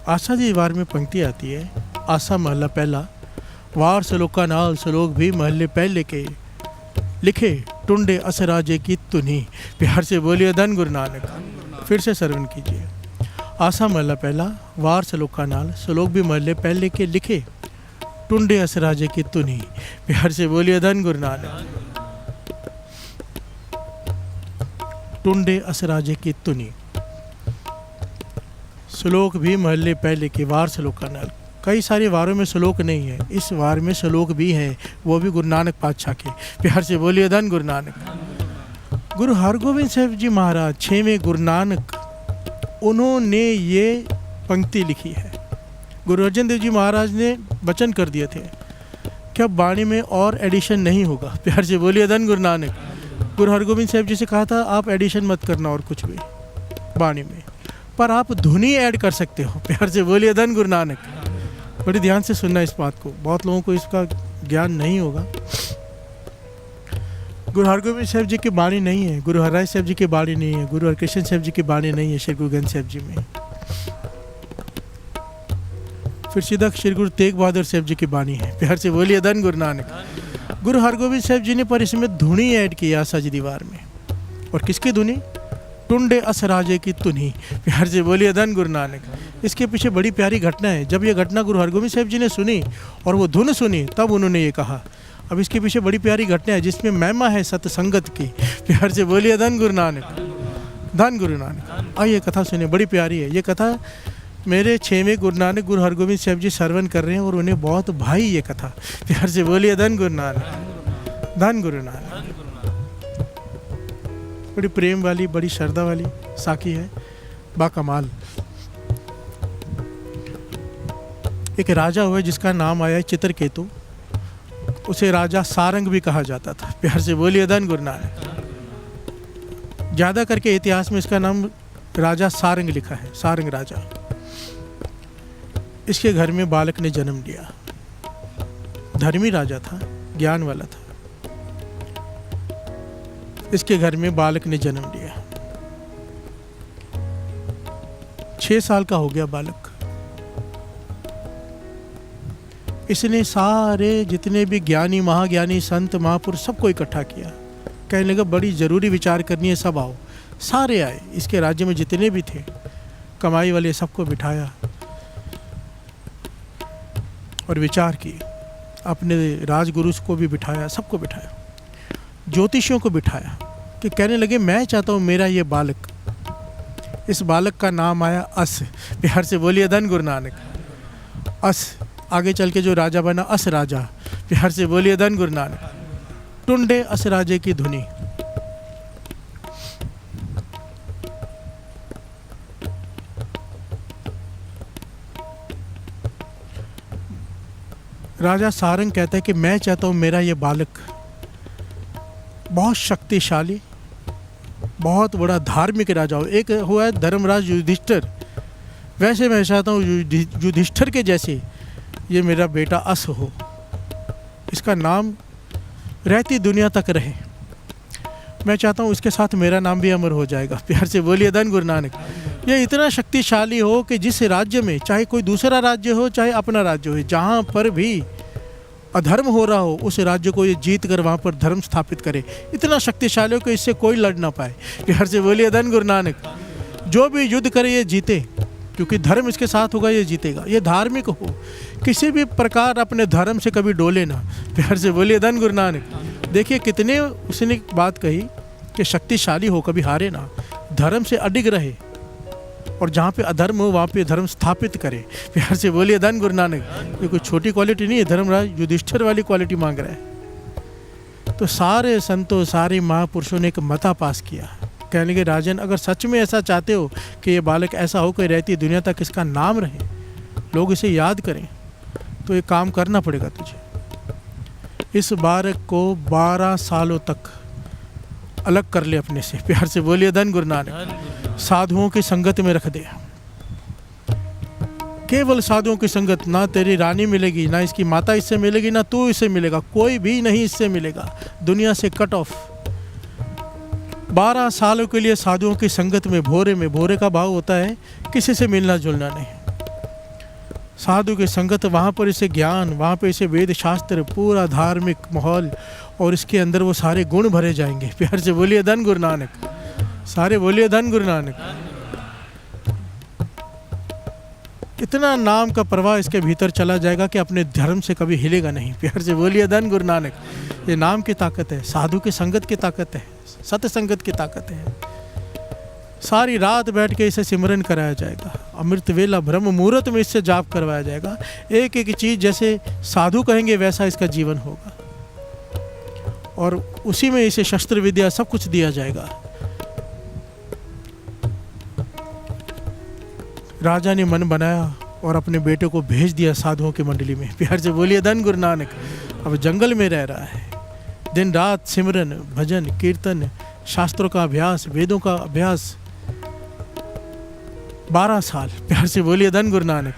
आशा दी वार में पंक्ति आती है, आशा महला पहला, वार सलोका नाल सलोक भी महले पहले के, लिखे टुंडे असराजे की तुनी। प्यार से बोलिए धन गुरु नानक। फिर से श्रवण कीजिए। आशा महला पहला, वार सलोका नाल सलोक भी महले पहले के, लिखे टुंडे असराजे की तुनी। प्यार से बोलिए धन गुरु नानक। टुंडे असराजे की तुनी। श्लोक भी महल्ले पहले के, वार सलोका नाल। कई सारे वारों में श्लोक नहीं है, इस वार में श्लोक भी है, वो भी गुरु नानक पातशाह के। प्यार से बोलिए धन गुरु नानक। गुरु हरगोविंद साहब जी महाराज 6वें गुरु नानक, उन्होंने ये पंक्ति लिखी है। गुरु अर्जन देव जी महाराज ने वचन कर दिए थे कि अब वाणी में और एडिशन नहीं होगा। प्यार से बोलिए धन गुरु नानक। गुरु हरगोविंद साहब जी से कहा था आप एडिशन मत करना और कुछ भी वाणी में, पर आप धुनी ऐड कर सकते हो। प्यार से बोलिए धन गुरु नानक। बड़ी ध्यान से सुनना इस बात को, बहुत लोगों को इसका ज्ञान नहीं होगा। गुरु हरगोविंद साहब जी की वाणी नहीं है, गुरु हरराय साहब जी की वाणी नहीं है, गुरु हरकृष्ण साहब जी की वाणी नहीं है श्री गुरु ग्रंथ साहब जी में। फिर सीधा श्री गुरु तेग बहादुर साहब जी की वाणी है। प्यार से बोलिए धन गुरु नानक। गुरु हरगोविंद साहब जी ने पर इसमें धुनी ऐड की आशा जी दीवार में। और किसकी धुनी? टुंडे असराजे की तुनी। प्यार से बोलिए धन गुरु नानक। इसके पीछे बड़ी प्यारी घटना है। जब यह घटना गुरु हरगोविंद साहब जी ने सुनी और वो धुन सुनी, तब उन्होंने ये कहा। अब इसके पीछे बड़ी प्यारी घटना है जिसमें महिमा है सत्संगत की। प्यार से बोलिए धन गुरु नानक। धन गुरु नानक। आइए कथा सुने, बड़ी प्यारी है ये कथा। मेरे 6वें गुरु नानक गुरु हरगोविंद साहब जी श्रवण कर रहे हैं और उन्हें बहुत भाई ये कथा। प्यार से बोलिए धन गुरु नानक। धन गुरु नानक। बड़ी प्रेम वाली, बड़ी श्रद्धा वाली साखी है, बाकमाल। एक राजा हुआ जिसका नाम आया चित्रकेतु। उसे राजा सारंग भी कहा जाता था। प्यार से बोलिए धन गुरु नानक। ज़्यादा करके इतिहास में इसका नाम राजा सारंग लिखा है, सारंग राजा। इसके घर में बालक ने जन्म लिया। धर्मी राजा था, ज्ञान वाला था। इसके घर में बालक ने जन्म लिया। 6 साल का हो गया बालक। इसने सारे जितने भी ज्ञानी, महाज्ञानी, संत, महापुरुष सबको इकट्ठा किया। कहने लगा बड़ी ज़रूरी विचार करनी है, सब आओ। सारे आए, इसके राज्य में जितने भी थे कमाई वाले, सबको बिठाया और विचार की। अपने राजगुरु को भी बिठाया, सबको बिठाया, ज्योतिषियों को बिठाया कि कहने लगे मैं चाहता हूँ मेरा ये बालक, इस बालक का नाम आया अस। प्यार से बोलिए धन गुरु नानक। अस, आगे चल के जो राजा बना अस राजा। प्यार से बोलिए धन गुरु नानक। टुंडे अस राजे की धुनी। राजा सारंग कहता है कि मैं चाहता हूँ मेरा ये बालक बहुत शक्तिशाली, बहुत बड़ा धार्मिक राजा हो। एक हुआ है धर्मराज युधिष्ठिर, वैसे मैं चाहता हूँ युधिष्ठिर के जैसे ये मेरा बेटा अस हो। इसका नाम रहती दुनिया तक रहे। मैं चाहता हूँ इसके साथ मेरा नाम भी अमर हो जाएगा। प्यार से बोलिए धन गुरु नानक। ये इतना शक्तिशाली हो कि जिस राज्य में, चाहे कोई दूसरा राज्य हो चाहे अपना राज्य हो, जहाँ पर भी अधर्म हो रहा हो उस राज्य को ये जीत कर वहाँ पर धर्म स्थापित करे। इतना शक्तिशाली हो कि इससे कोई लड़ ना पाए। प्यार से बोलिए धन गुरु नानक। जो भी युद्ध करे ये जीते, क्योंकि धर्म इसके साथ होगा, ये जीतेगा। ये धार्मिक हो, किसी भी प्रकार अपने धर्म से कभी डोले ना। प्यार से बोलिए धन गुरु नानक। देखिए कितने उसने बात कही कि शक्तिशाली हो, कभी हारे ना, धर्म से अडिग रहे, और जहाँ पे अधर्म हो वहाँ पे धर्म स्थापित करे। प्यार से बोलिए धन गुरु नानक। ये कोई छोटी क्वालिटी नहीं है, धर्मराज युधिष्ठिर वाली क्वालिटी मांग रहा है। तो सारे संतों, सारे महापुरुषों ने एक मता पास किया। कहने लगे राजन, अगर सच में ऐसा चाहते हो कि ये बालक ऐसा हो कि रहती दुनिया तक इसका नाम रहे, लोग इसे याद करें, तो ये काम करना पड़ेगा तुझे। इस बालक को 12 सालों तक अलग कर ले अपने से। प्यार से बोलिए धन गुरु नानक। साधुओं की संगत में रख दे, केवल साधुओं की संगत। ना तेरी रानी मिलेगी, ना इसकी माता इससे मिलेगी, ना तू इससे मिलेगा, कोई भी नहीं इससे मिलेगा। दुनिया से कट ऑफ। 12 सालों के लिए साधुओं की संगत में, भोरे का भाव होता है किसी से मिलना जुलना नहीं। साधु की संगत, वहाँ पर इसे ज्ञान, वहाँ पर इसे वेद शास्त्र, पूरा धार्मिक माहौल, और इसके अंदर वो सारे गुण भरे जाएंगे। प्यार से बोलिए धन गुरु नानक, सारे बोलिए धन गुरु नानक। इतना नाम का प्रवाह इसके भीतर चला जाएगा कि अपने धर्म से कभी हिलेगा नहीं। प्यार से बोलिए धन गुरु नानक। ये नाम की ताकत है, साधु की संगत की ताकत है, सत्य संगत की ताकत है। सारी रात बैठ के इसे सिमरन कराया जाएगा, अमृत वेला ब्रह्म मुहूर्त में इससे जाप करवाया जाएगा। एक एक चीज़ जैसे साधु कहेंगे वैसा इसका जीवन होगा, और उसी में इसे शस्त्र विद्या सब कुछ दिया जाएगा। राजा ने मन बनाया और अपने बेटे को भेज दिया साधुओं की मंडली में। प्यार से बोलिए धन गुरु नानक। अब जंगल में रह रहा है, दिन रात सिमरन, भजन, कीर्तन, शास्त्रों का अभ्यास, वेदों का अभ्यास, 12 साल। प्यार से बोलिए धन गुरु नानक।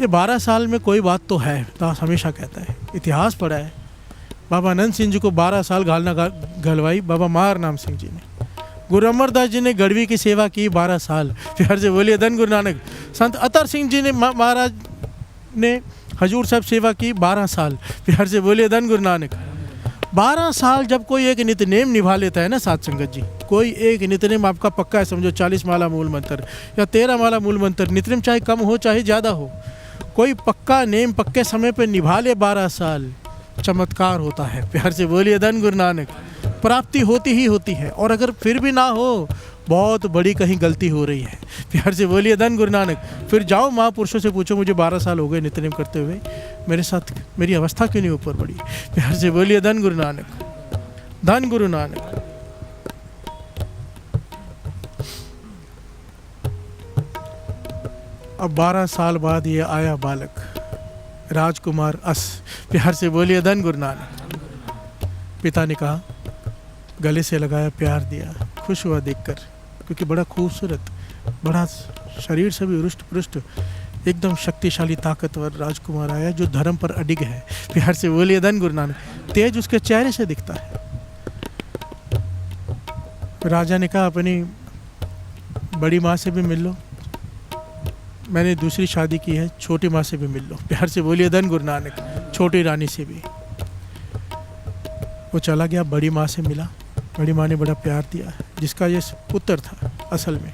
ये 12 साल में कोई बात तो है, दास हमेशा कहता है, इतिहास पढ़ा है। बाबा आनंद सिंह जी को 12 साल घालना घलवाई बाबा मार नाम सिंह जी ने। गुरु अमरदास जी ने गढ़वी की सेवा की 12 साल। प्यार से बोलिए धन गुरु नानक। संत अतर सिंह जी ने महाराज ने हजूर साहब सेवा की 12 साल। प्यार से बोलिए धन गुरु नानक। 12 साल जब कोई एक नित्यनेम निभा लेता है ना साध संगत जी, कोई एक नित्यनेम आपका पक्का है, समझो 40 माला मूल मंत्र या 13 माला मूल मंत्र, नित्यनेम चाहे कम हो चाहे ज़्यादा हो, कोई पक्का नेम पक्के समय पर निभा ले 12 साल, चमत्कार होता है। प्यार से बोलिए धन गुरु नानक। प्राप्ति होती ही होती है, और अगर फिर भी ना हो, बहुत बड़ी कहीं गलती हो रही है। प्यार से बोलिए धन गुरु नानक। फिर जाओ महापुरुषों से पूछो, मुझे 12 साल हो गए नित्यनेम करते हुए, मेरे साथ मेरी अवस्था क्यों नहीं ऊपर बढ़ी। प्यार से बोलिए धन गुरु नानक, धन गुरु नानक। अब 12 साल बाद ये आया बालक, राजकुमार अस। प्यार से बोलिए धन गुरु नानक। पिता ने कहा, गले से लगाया, प्यार दिया, खुश हुआ देखकर, क्योंकि बड़ा खूबसूरत, बड़ा शरीर से भी रुष्ट पुष्ट, एकदम शक्तिशाली ताकतवर राजकुमार आया जो धर्म पर अडिग है। प्यार से बोलिए धन गुरु नानक। तेज उसके चेहरे से दिखता है। राजा ने कहा, अपनी बड़ी माँ से भी मिल लो, मैंने दूसरी शादी की है, छोटी माँ से भी मिल लो। प्यार से बोलिए धन गुरु नानक। छोटी रानी से भी। वो चला गया, बड़ी माँ से मिला, बड़ी माँ ने बड़ा प्यार दिया, जिसका ये पुत्र था असल में।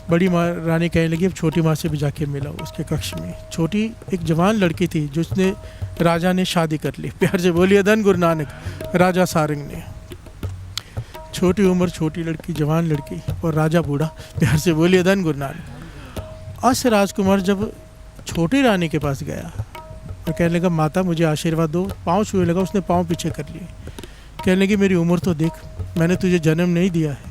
बड़ी माँ रानी कहने लगी, अब छोटी माँ से भी जाके मिला उसके कक्ष में। छोटी एक जवान लड़की थी जिसने राजा ने शादी कर ली। प्यार से बोलिए धन गुरु नानक। राजा सारंग ने, छोटी उम्र, छोटी लड़की, जवान लड़की, और राजा बूढ़ा। प्यार से बोलिए धन गुरु नानक। अस राजकुमार जब छोटी रानी के पास गया और कहने लगा, माता मुझे आशीर्वाद दो, पाँव छूने लगा, उसने पाँव पीछे कर लिए। कहने लगी, मेरी उम्र तो देख, मैंने तुझे जन्म नहीं दिया है,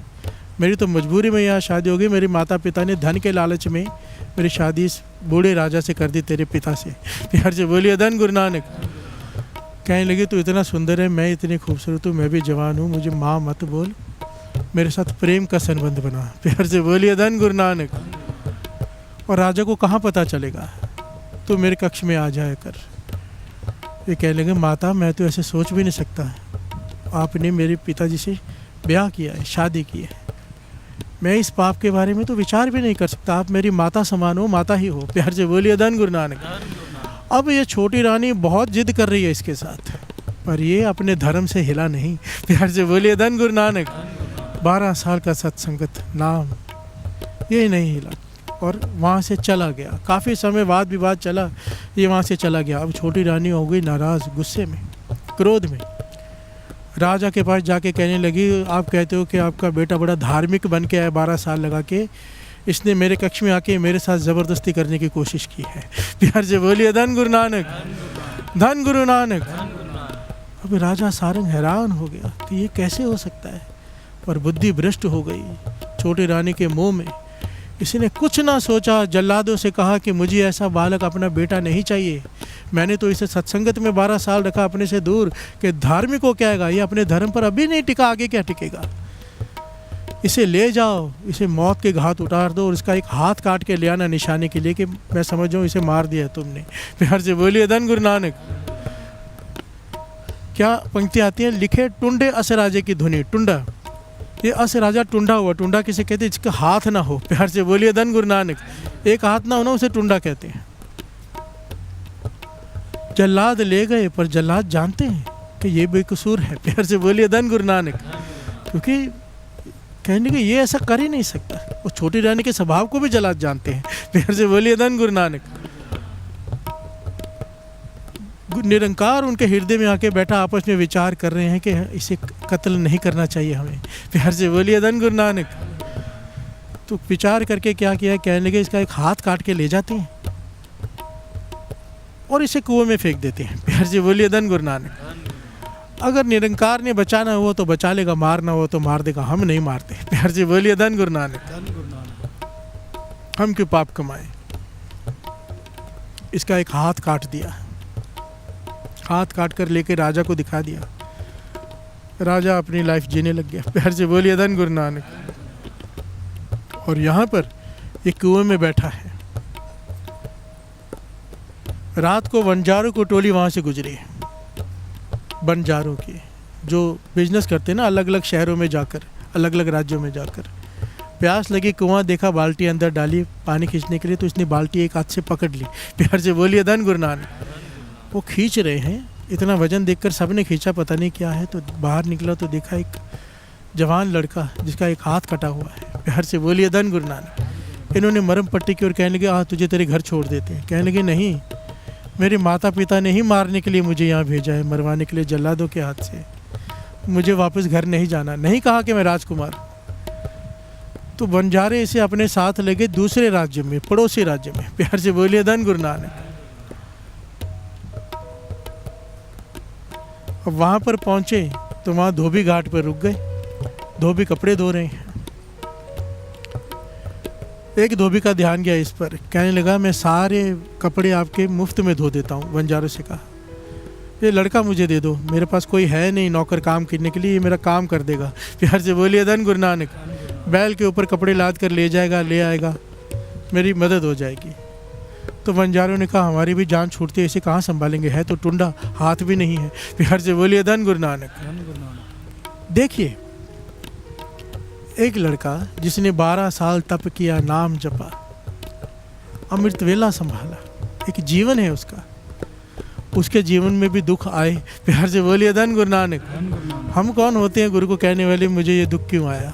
मेरी तो मजबूरी में यहाँ शादी हो गई। मेरे माता पिता ने धन के लालच में मेरी शादी इस बूढ़े राजा से कर दी, तेरे पिता से। प्यार से बोलिए धन गुरु नानक। कहने लगी, तू इतना सुंदर है, मैं इतनी खूबसूरत हूँ, मैं भी जवान हूँ, मुझे माँ मत बोल, मेरे साथ प्रेम का संबंध बना। प्यार से बोलिए धन गुरु नानक। और राजा को कहाँ पता चलेगा, तो मेरे कक्ष में आ जाया कर। ये कहने लगे, माता मैं तो ऐसे सोच भी नहीं सकता, आपने मेरे पिताजी से ब्याह किया है, शादी की है, मैं इस पाप के बारे में तो विचार भी नहीं कर सकता, आप मेरी माता समान हो, माता ही हो। प्यार से बोलिए धन गुरु नानक। अब ये छोटी रानी बहुत जिद कर रही है इसके साथ, पर ये अपने धर्म से हिला नहीं। प्यार से बोलिए धन गुरु नानक। 12 साल का सत्संगत नाम, ये नहीं हिला, और वहाँ से चला गया। काफ़ी समय वाद विवाद चला, ये वहाँ से चला गया। अब छोटी रानी हो गई नाराज़, गुस्से में, क्रोध में। राजा के पास जाके कहने लगी, आप कहते हो कि आपका बेटा बड़ा धार्मिक बन के आया 12 साल लगा के, इसने मेरे कक्ष में आके मेरे साथ ज़बरदस्ती करने की कोशिश की है। प्यार से बोलिए धन गुरु नानक, धन गुरु नानक। अब राजा सारंग हैरान हो गया कि ये कैसे हो सकता है, पर बुद्धि भ्रष्ट हो गई छोटी रानी के मुंह में। इसने कुछ ना सोचा, जल्लादों से कहा कि मुझे ऐसा बालक अपना बेटा नहीं चाहिए, मैंने तो इसे सत्संगत में 12 साल रखा अपने से दूर, कि धार्मिक को क्या आएगा, ये अपने धर्म पर अभी नहीं टिका, आगे क्या टिकेगा। इसे ले जाओ, इसे मौत के घाट उतार दो, और इसका एक हाथ काट के ले आना निशाने के लिए कि मैं समझ जाऊँ इसे मार दिया है तुमने। प्यार से बोलिए धन गुरु नानक। क्या पंक्ति आती है, लिखे टुंडे असराजे की धुनी, टुंडा ये अस राजा टुंडा हुआ। टुंडा किसे कहते हैं? जिसका हाथ ना हो। प्यार से बोलिए धन गुरु नानक। एक हाथ ना हो ना, उसे टुंडा कहते हैं। जल्लाद ले गए पर जल्लाद जानते हैं कि ये बेकसूर है। प्यार से बोलिए धन गुरु नानक। क्योंकि कहने के ये ऐसा कर ही नहीं सकता। वो छोटी रानी के स्वभाव को भी जल्लाद जानते हैं। प्यार से बोलिए धन गुरु नानक। निरंकार उनके हृदय में आके बैठा, आपस में विचार कर रहे हैं कि इसे कत्ल नहीं करना चाहिए हमें। प्यार से बोलिए धन गुरु नानक। तो विचार करके क्या किया, कहने लगे इसका एक हाथ काट के ले जाते हैं और इसे कुएं में फेंक देते हैं। प्यार से बोलिए धन गुरु नानक। अगर निरंकार ने बचाना हो तो बचा लेगा, मारना हो तो मार देगा, हम नहीं मारते। प्यार से बोलिए धन गुरु नानक। हम क्यों पाप कमाए। इसका एक हाथ काट दिया, हाथ काट कर लेके राजा को दिखा दिया। राजा अपनी लाइफ जीने लग गया। प्यार से बोलिए धन गुरु नानक। और यहाँ पर एक कुएं में बैठा है। रात को बंजारों को टोली वहाँ से गुजरी है। बंजारों की जो बिजनेस करते हैं ना, अलग अलग शहरों में जाकर, अलग अलग राज्यों में जाकर। प्यास लगी, कुआं देखा, बाल्टी अंदर डाली पानी खींचने के लिए, तो इसने बाल्टी एक हाथ से पकड़ ली। प्यार से बोलिए धन गुरु नानक। वो खींच रहे हैं, इतना वजन देखकर सबने खींचा, पता नहीं क्या है। तो बाहर निकला तो देखा एक जवान लड़का जिसका एक हाथ कटा हुआ है। प्यार से बोलिए धन गुरु नानक। इन्होंने मरम पट्टी की और कहने लगे तुझे तेरे घर छोड़ देते हैं। कहने लगे नहीं, मेरे माता पिता ने ही मारने के लिए मुझे यहाँ भेजा है, मरवाने के लिए जल्लादों के हाथ से। मुझे वापस घर नहीं जाना। नहीं कहा कि मैं राजकुमार। तो बंजारे इसे अपने साथ ले गए दूसरे राज्य में, पड़ोसी राज्य में। प्यार से बोलिए धन गुरु नानक। अब वहाँ पर पहुँचे तो वहाँ धोबी घाट पर रुक गए। धोबी कपड़े धो रहे हैं। एक धोबी का ध्यान गया इस पर, कहने लगा मैं सारे कपड़े आपके मुफ्त में धो देता हूँ। बंजारों से कहा ये लड़का मुझे दे दो, मेरे पास कोई है नहीं नौकर काम करने के लिए, ये मेरा काम कर देगा। प्यार से बोलिए धन गुरु नानक। बैल के ऊपर कपड़े लाद कर ले जाएगा, ले आएगा, मेरी मदद हो जाएगी। तो बंजारों ने कहा हमारी भी जान छूटती है, इसे कहाँ संभालेंगे, है तो टुंडा, हाथ भी नहीं है। प्यार से बोलिए धन गुरु नानक। देखिए एक लड़का जिसने 12 साल तप किया, नाम जपा, अमृत वेला संभाला, एक जीवन है उसका, उसके जीवन में भी दुख आए। प्यार से बोलिए धन गुरु नानक। हम कौन होते हैं गुरु को कहने वाले मुझे ये दुख क्यों आया।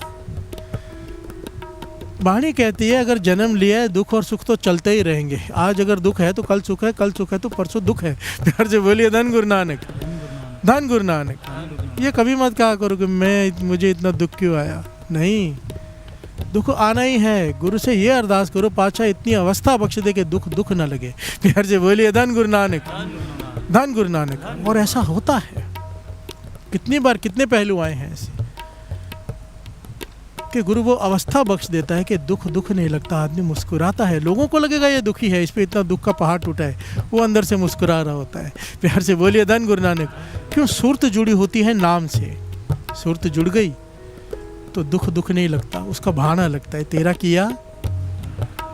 वाणी कहती है अगर जन्म लिया है दुख और सुख तो चलते ही रहेंगे। आज अगर दुख है तो कल सुख है, कल सुख है तो परसों दुख है। प्यार से बोलिए धन गुरु नानक। धन गुरु नानक। ये कभी मत कहा करो कि मुझे इतना दुख क्यों आया। नहीं, दुख आना ही है। गुरु से ये अरदास करो पातशाह इतनी अवस्था बख्श दे कि दुख दुख ना लगे। प्यार से बोलिए धन गुरु नानक। धन गुरु नानक। और ऐसा होता है, कितनी बार कितने पहलू आए हैं ऐसे कि गुरु वो अवस्था बख्श देता है कि दुख दुख नहीं लगता, आदमी मुस्कुराता है। लोगों को लगेगा ये दुखी है, इस पे इतना दुख का पहाड़ टूटा है, वो अंदर से मुस्कुरा रहा होता है। प्यार से बोलिए धन गुरु नानक। क्यों? सुरत जुड़ी होती है नाम से। सुरत जुड़ गई तो दुख दुख नहीं लगता, उसका भाना लगता है, तेरा किया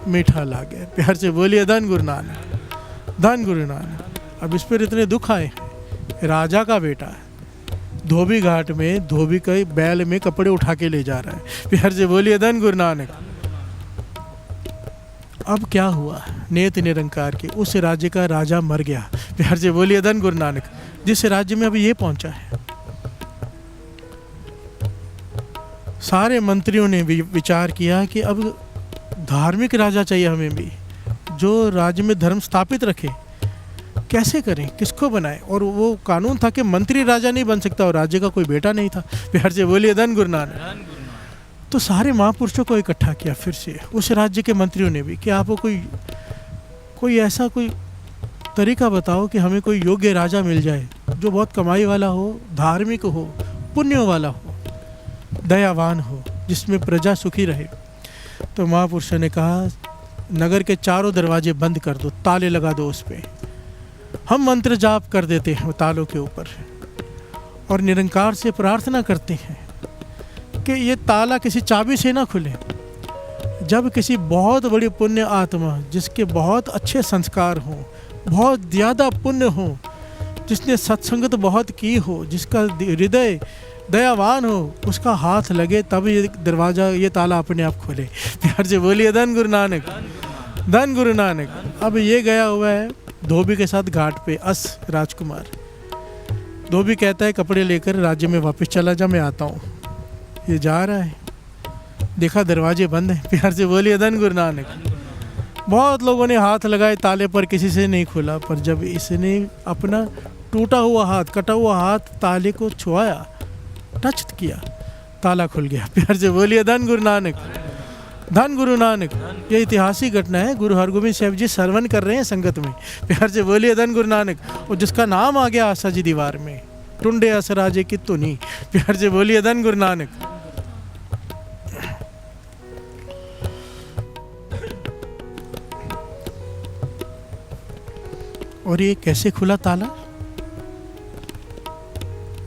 मीठा लागे। प्यार से बोलिए धन गुरु नानक। धन गुरु नानक। अब इस पर इतने दुख आए हैं। राजा का बेटा है, धोबी घाट में धोबी के बैल में कपड़े उठा के ले जा रहा है। प्यार से बोलिए धन गुरु नानक। अब क्या हुआ, नेत निरंकार के उस राज्य का राजा मर गया। प्यार से बोलिए धन गुरु नानक। जिस राज्य में अब ये पहुंचा है, सारे मंत्रियों ने भी विचार किया कि अब धार्मिक राजा चाहिए हमें भी, जो राज्य में धर्म स्थापित रखे। कैसे करें, किसको बनाएं। और वो कानून था कि मंत्री राजा नहीं बन सकता और राज्य का कोई बेटा नहीं था। प्यार से बोलिए धन गुरु नानक। तो सारे महापुरुषों को इकट्ठा किया फिर से उस राज्य के मंत्रियों ने भी कि आपको कोई ऐसा कोई तरीका बताओ कि हमें कोई योग्य राजा मिल जाए जो बहुत कमाई वाला हो, धार्मिक हो, पुण्य वाला हो, दयावान हो, जिसमें प्रजा सुखी रहे। तो महापुरुषों ने कहा नगर के चारों दरवाजे बंद कर दो, ताले लगा दो उस पर, हम मंत्र जाप कर देते हैं तालों के ऊपर और निरंकार से प्रार्थना करते हैं कि ये ताला किसी चाबी से ना खुले। जब किसी बहुत बड़ी पुण्य आत्मा जिसके बहुत अच्छे संस्कार हों, बहुत ज़्यादा पुण्य हो, जिसने सत्संगत बहुत की हो, जिसका हृदय दयावान हो, उसका हाथ लगे तब ये दरवाज़ा, ये ताला अपने आप खोले। प्यार से बोलिए धन गुरु नानक, धन गुरु नानक। अब ये गया हुआ है धोबी के साथ घाट पे, अस राजकुमार। धोबी कहता है कपड़े लेकर राज्य में वापस चला जा, मैं आता हूँ। ये जा रहा है, देखा दरवाजे बंद हैं। प्यार से बोलिए धन गुरु नानक। बहुत लोगों ने हाथ लगाए ताले पर, किसी से नहीं खुला। पर जब इसने अपना टूटा हुआ हाथ, कटा हुआ हाथ ताले को छुआया, टच किया, ताला खुल गया। प्यार से बोलिए धन गुरु नानक, धन गुरु नानक। ये ऐतिहासिक घटना है, गुरु हरगोबिंद साहब जी श्रवण कर रहे हैं संगत में। प्यार से बोलिए धन गुरु नानक। और जिसका नाम आ गया आशा जी दीवार में, टुंडे असराजे की तुनी। प्यार से बोलिए धन गुरु नानक। और ये कैसे खुला ताला?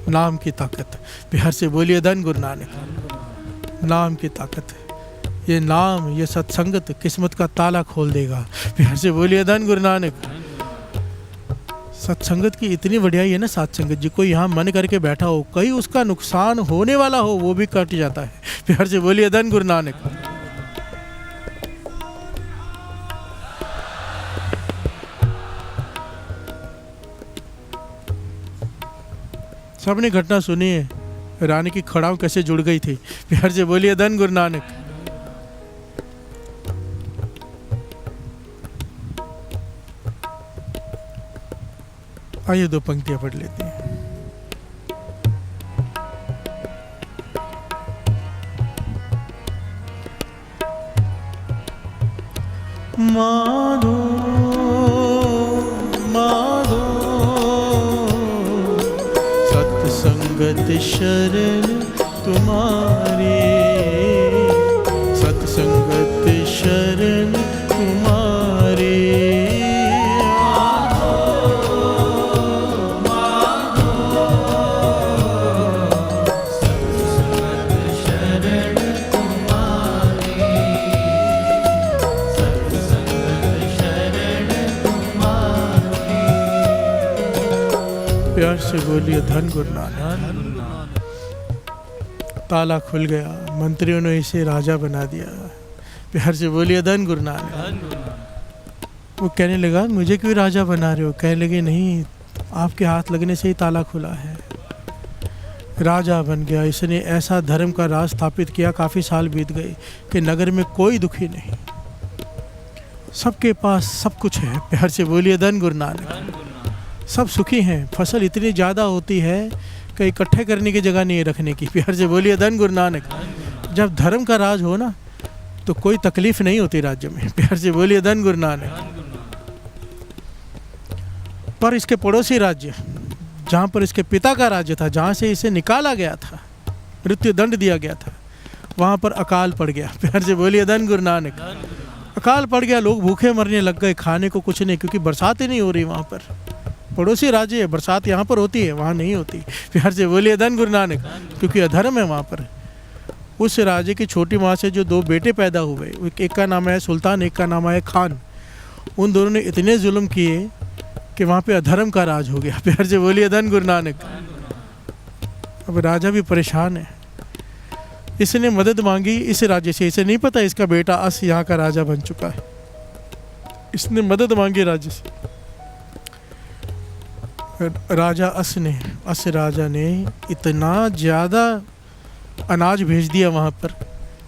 नाम की ताकत। प्यार से बोलिए धन गुरु नानक। नाम की ताकत, ये नाम, ये सत्संगत किस्मत का ताला खोल देगा। प्यार से बोलिए धन गुरु नानक। सत्संगत की इतनी बढ़िया है ना सत्संगत जी, कोई यहाँ मन करके बैठा हो, कहीं उसका नुकसान होने वाला हो, वो भी कट जाता है। प्यार से बोलिए धन गुरु नानक। सबने घटना सुनी है, रानी की खड़ाऊ कैसे जुड़ गई थी। प्यार से बोलिए धन गुरु नानक। आइए दो पंक्तियां पढ़ लेते हैं। माधो माधो सत्संगत शरण तुम्हारी, सत्संगत शरण तुम्हारी। प्यार से बोलिए धन गुरु नानक। ताला खुल गया, मंत्रियों ने इसे राजा बना दिया। प्यार से बोलिए धन गुरु नानक। वो कहने लगा मुझे क्यों राजा बना रहे हो? कहने लगे नहीं, आपके हाथ लगने से ही ताला खुला है। राजा बन गया। इसने ऐसा धर्म का राज स्थापित किया, काफ़ी साल बीत गए कि नगर में कोई दुखी नहीं, सबके पास सब कुछ है। प्यार से बोलिए धन गुरु नानक। सब सुखी हैं। फसल इतनी ज़्यादा होती है कि इकट्ठे करने की जगह नहीं है रखने की। प्यार से बोलिए धन गुरु नानक। जब धर्म का राज हो ना तो कोई तकलीफ नहीं होती राज्य में। प्यार से बोलिए धन गुरु नानक। पर इसके पड़ोसी राज्य, जहाँ पर इसके पिता का राज्य था, जहाँ से इसे निकाला गया था, मृत्यु दंड दिया गया था, वहाँ पर अकाल पड़ गया। प्यार से बोलिए धन गुरु नानक। अकाल पड़ गया, लोग भूखे मरने लग गए, खाने को कुछ नहीं, क्योंकि बरसात ही नहीं हो रही वहाँ पर। पड़ोसी राज्य है, बरसात यहाँ पर होती है, वहाँ नहीं होती। प्यार से बोलिए धन गुरु नानक। क्योंकि अधर्म है वहाँ पर। उस राज्य की छोटी माँ से जो दो बेटे पैदा हुए, एक का नाम है सुल्तान, एक का नाम है खान। उन दोनों ने इतने जुल्म किए कि वहाँ पे अधर्म का राज हो गया। प्यार से बोलिए धन गुरु नानक। अब राजा भी परेशान है। इसने मदद मांगी इस राज्य से, इसे नहीं पता इसका बेटा अस यहाँ का राजा बन चुका है। इसने मदद मांगी राज्य से। राजा अस राजा ने इतना ज़्यादा अनाज भेज दिया वहाँ पर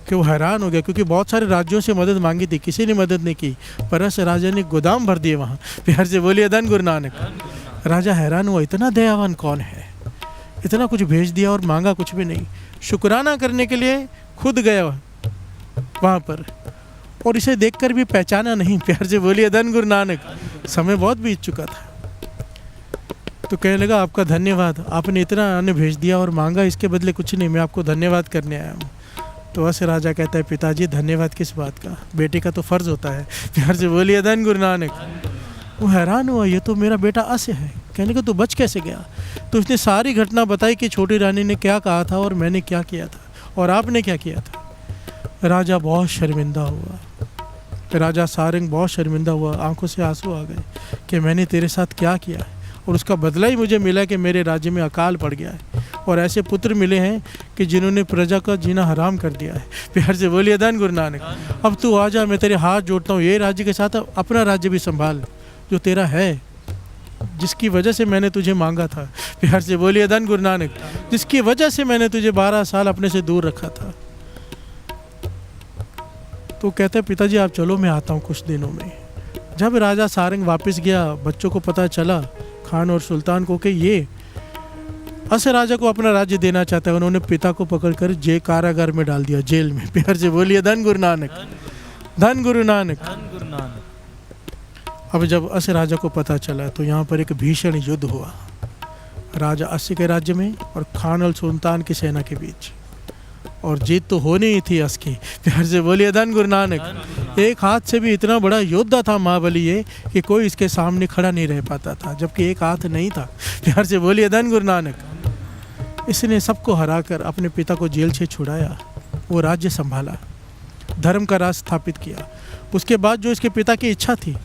कि वो हैरान हो गया, क्योंकि बहुत सारे राज्यों से मदद मांगी थी, किसी ने मदद नहीं की। पर अस राजा ने गोदाम भर दिए वहाँ। प्यार से बोलिए धन गुरु नानक। राजा हैरान हुआ, इतना दयावान कौन है, इतना कुछ भेज दिया और मांगा कुछ भी नहीं। शुक्राना करने के लिए खुद गया वहाँ पर, और इसे देखकर भी पहचाना नहीं। प्यार से बोलिए धन गुरु नानक। समय बहुत बीत चुका था। तो कहने लगा आपका धन्यवाद, आपने इतना अन्न भेज दिया और मांगा इसके बदले कुछ नहीं, मैं आपको धन्यवाद करने आया हूँ। तो वैसे राजा कहता है पिताजी धन्यवाद किस बात का, बेटे का तो फ़र्ज़ होता है। प्यार से बोलिए धन गुरु नानक। वो हैरान हुआ, ये तो मेरा बेटा अस है। कहने को तो बच कैसे गया? तो उसने सारी घटना बताई कि छोटी रानी ने क्या कहा था और मैंने क्या किया था और आपने क्या किया था। राजा बहुत शर्मिंदा हुआ। राजा सारंग बहुत शर्मिंदा हुआ, आंखों से आंसू आ गए कि मैंने तेरे साथ क्या किया है और उसका बदला ही मुझे मिला कि मेरे राज्य में अकाल पड़ गया है। और ऐसे पुत्र मिले हैं कि जिन्होंने प्रजा का जीना हराम कर दिया है। प्यार से बोलिए धन गुरु नानक। अब तू आ जा, मैं तेरे हाथ जोड़ता हूँ, ये राज्य के साथ अपना राज्य भी संभाल जो तेरा है, जिसकी वजह से मैंने तुझे मांगा था। प्यार से बोलिए धन गुरु नानक। जिसकी वजह से मैंने तुझे 12 साल अपने से दूर रखा था। तो कहते हैं पिताजी आप चलो, मैं आता हूँ कुछ दिनों में। जब राजा सारंग वापस गया, बच्चों को पता चला, खान और सुल्तान को, कि ये अस राजा को अपना राज्य देना चाहता है, उन्होंने पिता को पकड़कर कारागार में डाल दिया, जेल में। प्यार से बोलिए धन गुरु नानक, धन गुरु नानक। अब जब अस राजा को पता चला तो यहाँ पर एक भीषण युद्ध हुआ राजा अस के राज्य में और खान और सुल्तान की सेना के बीच, और जीत तो होनी ही थी अस की। प्यार से बोलिए धन गुरु नानक। एक हाथ से भी इतना बड़ा योद्धा था महाबली ये कि कोई इसके सामने खड़ा नहीं रह पाता था, जबकि एक हाथ नहीं था। प्यार से बोलिए धन गुरु नानक। इसने सबको हराकर अपने पिता को जेल से छुड़ाया, वो राज्य संभाला, धर्म का राज स्थापित किया। उसके बाद जो इसके पिता की इच्छा थी,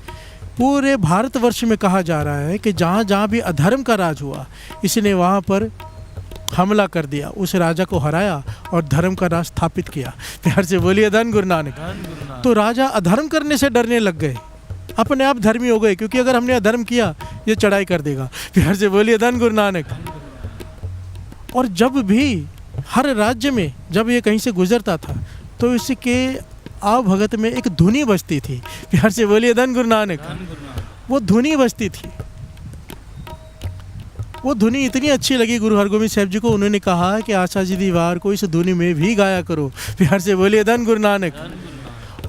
पूरे भारतवर्ष में कहा जा रहा है कि जहाँ जहाँ भी अधर्म का राज हुआ, इसने वहाँ पर हमला कर दिया, उस राजा को हराया और धर्म का राज स्थापित किया। प्यार से बोलिए धन गुरु नानक। तो राजा अधर्म करने से डरने लग गए, अपने आप धर्मी हो गए, क्योंकि अगर हमने अधर्म किया ये चढ़ाई कर देगा। प्यार से बोलिए धन गुरु नानक। और जब भी हर राज्य में जब ये कहीं से गुजरता था तो इसके आवभगत में एक धुनी बजती थी। प्यार से बोलिए धन गुरु नानक। वो धुनी बजती थी, वो धुनी इतनी अच्छी लगी गुरु हरगोबिंद साहब जी को, उन्होंने कहा कि आशा जी दीवार को इस धुनी में भी गाया करो। प्यार से बोलिए धन गुरु नानक।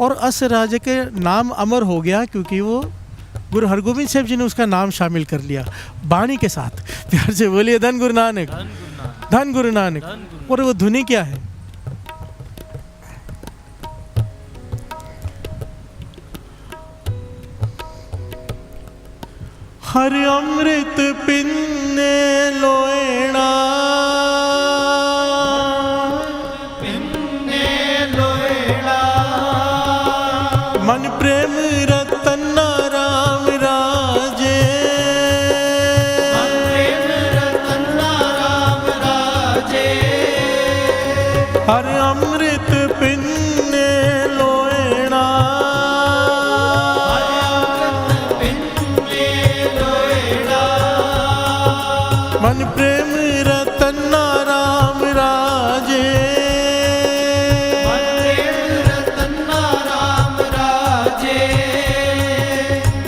और अस राजा के नाम अमर हो गया, क्योंकि वो गुरु हरगोबिंद साहब जी ने उसका नाम शामिल कर लिया बाणी के साथ। प्यार से बोलिए धन गुरु नानक, धन गुरु नानक। और वो धुनी क्या है? हर अमृत पिन्ने लोएणा, पिन्ने लोएणा, मन प्रेम रतन राम राजे, मन प्रेम रतन राम राजे। हर अमृत पिन्ने लोएणा, मन प्रेम रतन राम राजे, मन प्रेम रतन राम राजे।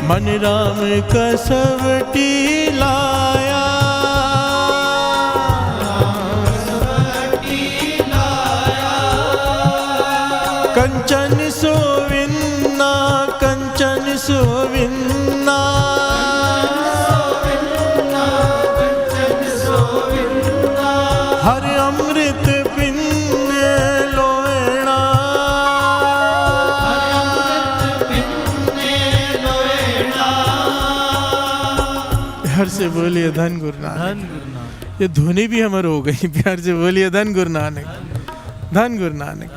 मन राम कसवटी लाया, कसवटी लाया। कंचन सोविन्ना, कंचन सोविन्ना, हर अमृत पिन्ने लोएणा, हर अमृत पिन्ने लोएणा। प्यार से बोलिए धन गुरु नानक। ये धुनी भी हमर हो गई। प्यार से बोलिए धन गुरु नानक, धन गुरु नानक।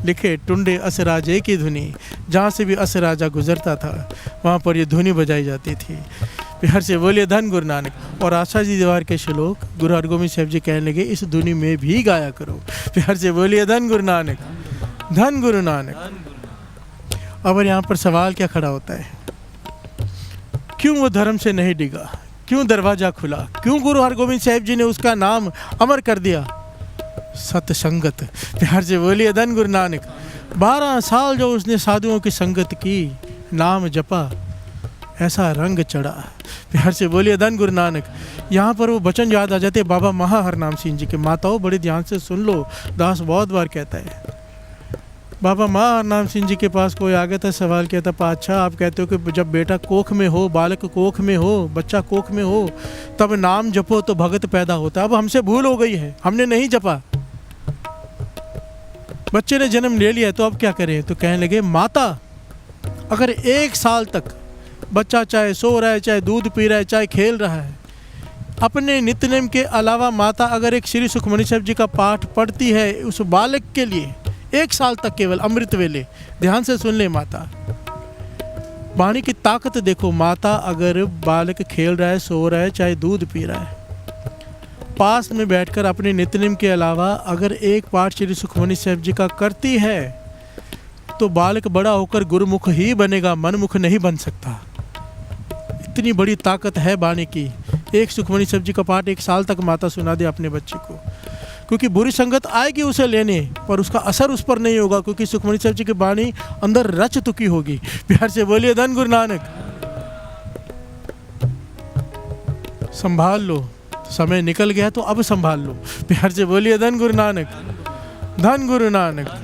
लिखे टुंडे अस राजे की धुनी, जहाँ से भी अस राजा गुजरता था वहाँ पर ये धुनी बजाई जाती थी। प्यार से बोलिए धन गुरु नानक। और आशा जी दीवार के श्लोक गुरु हरगोबिंद साहब जी कहने लगे इस धुनी में भी गाया करो। प्यार से बोलिए धन गुरु नानक, धन गुरु नानक। अब यहाँ पर सवाल क्या खड़ा होता है, क्यों वो धर्म से नहीं डिगा, क्यों दरवाजा खुला, क्यों गुरु हरगोबिंद साहब जी ने उसका नाम अमर कर दिया? सत्संगत। प्यार से बोलिए धन गुरु नानक। 12 साल जो उसने साधुओं की संगत की, नाम जपा, ऐसा रंग चढ़ा। प्यार से बोलिए धन गुरु नानक। यहाँ पर वो वचन याद आ जाते बाबा महाहरनाम सिंह जी के। माताओं बड़े ध्यान से सुन लो, दास बहुत बार कहता है। बाबा महाहरनाम सिंह जी के पास कोई आ गया था, सवाल किया था, पातशाह आप कहते हो कि जब बेटा कोख में हो, बालक कोख में हो, बच्चा कोख में हो, तब नाम जपो तो भगत पैदा होता। अब हमसे भूल हो गई है, हमने नहीं जपा, बच्चे ने जन्म ले लिया, तो अब क्या करें? तो कहने लगे माता अगर 1 साल तक बच्चा चाहे सो रहा है, चाहे दूध पी रहा है, चाहे खेल रहा है, अपने नित्यनेम के अलावा माता अगर एक श्री सुखमणि साहब जी का पाठ पढ़ती है उस बालक के लिए 1 साल तक केवल अमृत वेले, ध्यान से सुन ले माता, वाणी की ताकत देखो। माता अगर बालक खेल रहा है, सो रहा है, चाहे दूध पी रहा है, पास में बैठकर अपने नित्यनेम के अलावा अगर एक पाठ श्री सुखमनी साहिब जी का करती है तो बालक बड़ा होकर गुरुमुख ही बनेगा, मनमुख नहीं बन सकता। इतनी बड़ी ताकत है वाणी की। एक सुखमनी साहिब जी का पाठ 1 साल तक माता सुना दे अपने बच्चे को, क्योंकि बुरी संगत आएगी उसे लेने पर उसका असर उस पर नहीं होगा, क्योंकि सुखमनी साहिब जी की वाणी अंदर रच चुकी होगी। प्यार से बोलिए धन गुरु नानक। संभाल लो, समय निकल गया तो अब संभाल लो। प्यार से बोलिए धन गुरु नानक, धन गुरु नानक।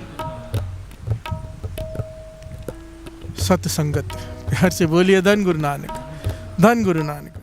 सत्संगत, प्यार से बोलिए धन गुरु नानक, धन गुरु नानक।